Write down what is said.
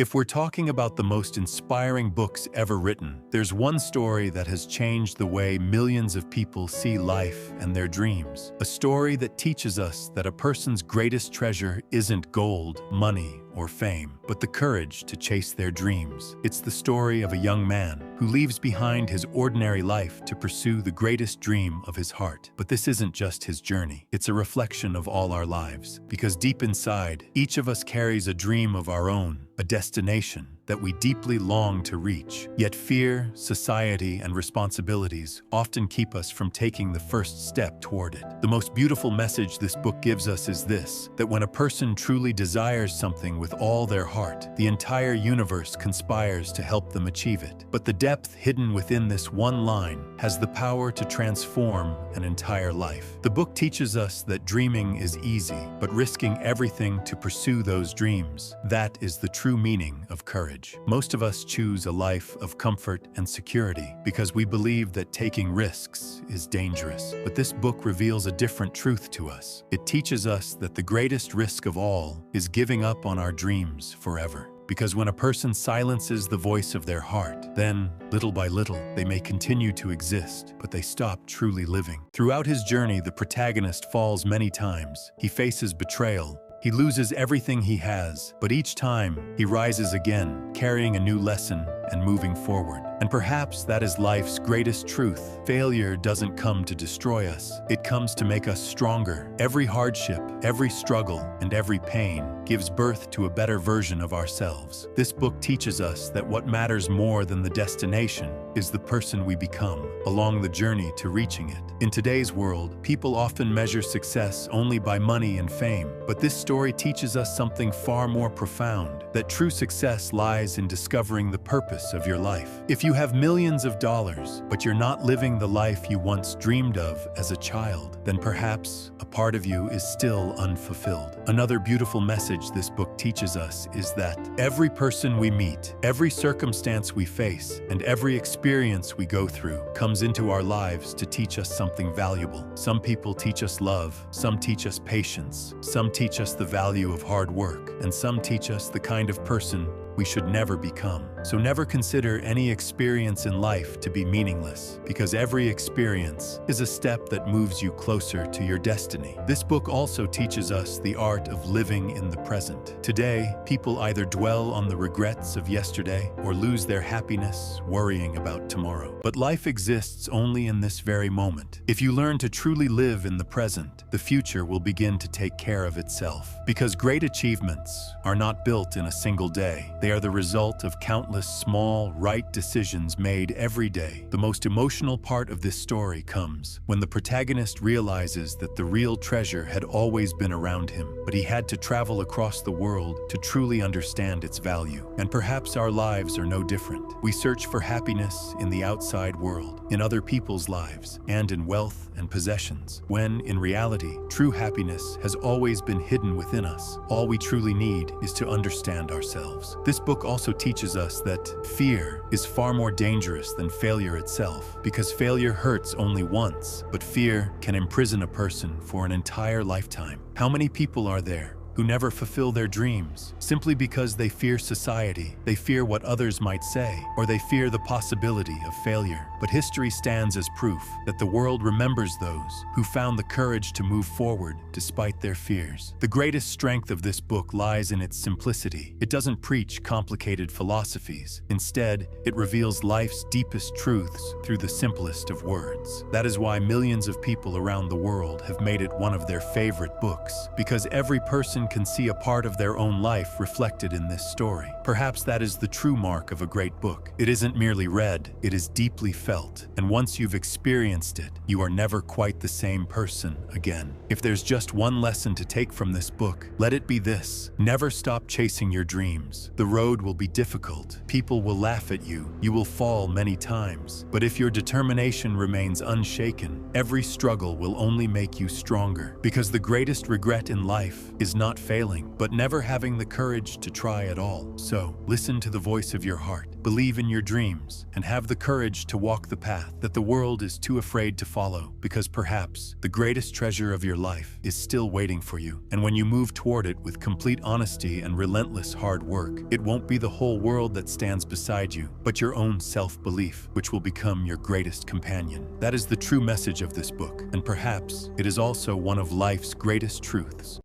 If we're talking about the most inspiring books ever written, there's one story that has changed the way millions of people see life and their dreams. A story that teaches us that a person's greatest treasure isn't gold, money, or fame, but the courage to chase their dreams. It's the story of a young man who leaves behind his ordinary life to pursue the greatest dream of his heart. But this isn't just his journey. It's a reflection of all our lives, because deep inside, each of us carries a dream of our own, a destination that we deeply long to reach. Yet fear, society, and responsibilities often keep us from taking the first step toward it. The most beautiful message this book gives us is this: that when a person truly desires something with all their heart, the entire universe conspires to help them achieve it. But the depth hidden within this one line has the power to transform an entire life. The book teaches us that dreaming is easy, but risking everything to pursue those dreams, that is the true meaning of courage. Most of us choose a life of comfort and security because we believe that taking risks is dangerous. But this book reveals a different truth to us. It teaches us that the greatest risk of all is giving up on our dreams forever. Because when a person silences the voice of their heart, then, little by little, they may continue to exist, but they stop truly living. Throughout his journey, the protagonist falls many times. He faces betrayal. He loses everything he has, but each time, he rises again, carrying a new lesson and moving forward. And perhaps that is life's greatest truth. Failure doesn't come to destroy us. It comes to make us stronger. Every hardship, every struggle, and every pain gives birth to a better version of ourselves. This book teaches us that what matters more than the destination is the person we become along the journey to reaching it. In today's world, people often measure success only by money and fame, but this story teaches us something far more profound, that true success lies in discovering the purpose of your life. If you have millions of dollars, but you're not living the life you once dreamed of as a child, then perhaps a part of you is still unfulfilled. Another beautiful message this book teaches us is that every person we meet, every circumstance we face, and every experience we go through comes into our lives to teach us something valuable. Some people teach us love, some teach us patience, some teach us the value of hard work, and some teach us the kind of person we should never become. So never consider any experience in life to be meaningless, because every experience is a step that moves you closer to your destiny. This book also teaches us the art of living in the present. Today, people either dwell on the regrets of yesterday or lose their happiness worrying about tomorrow. But life exists only in this very moment. If you learn to truly live in the present, the future will begin to take care of itself. Because great achievements are not built in a single day. They are the result of countless small, right decisions made every day. The most emotional part of this story comes when the protagonist realizes that the real treasure had always been around him, but he had to travel across the world to truly understand its value. And perhaps our lives are no different. We search for happiness in the outside world, in other people's lives, and in wealth and possessions, when, in reality, true happiness has always been hidden within us. All we truly need is to understand ourselves. This book also teaches us that fear is far more dangerous than failure itself, because failure hurts only once, but fear can imprison a person for an entire lifetime. How many people are there who never fulfill their dreams simply because they fear society, they fear what others might say, or they fear the possibility of failure? But history stands as proof that the world remembers those who found the courage to move forward despite their fears. The greatest strength of this book lies in its simplicity. It doesn't preach complicated philosophies. Instead, it reveals life's deepest truths through the simplest of words. That is why millions of people around the world have made it one of their favorite books, because every person can see a part of their own life reflected in this story. Perhaps that is the true mark of a great book. It isn't merely read, it is deeply felt. And once you've experienced it, you are never quite the same person again. If there's just one lesson to take from this book, let it be this: never stop chasing your dreams. The road will be difficult. People will laugh at you. You will fall many times. But if your determination remains unshaken, every struggle will only make you stronger. Because the greatest regret in life is not not failing, but never having the courage to try at all. So, listen to the voice of your heart, believe in your dreams, and have the courage to walk the path that the world is too afraid to follow, because perhaps the greatest treasure of your life is still waiting for you. And when you move toward it with complete honesty and relentless hard work, it won't be the whole world that stands beside you, but your own self-belief, which will become your greatest companion. That is the true message of this book, and perhaps it is also one of life's greatest truths.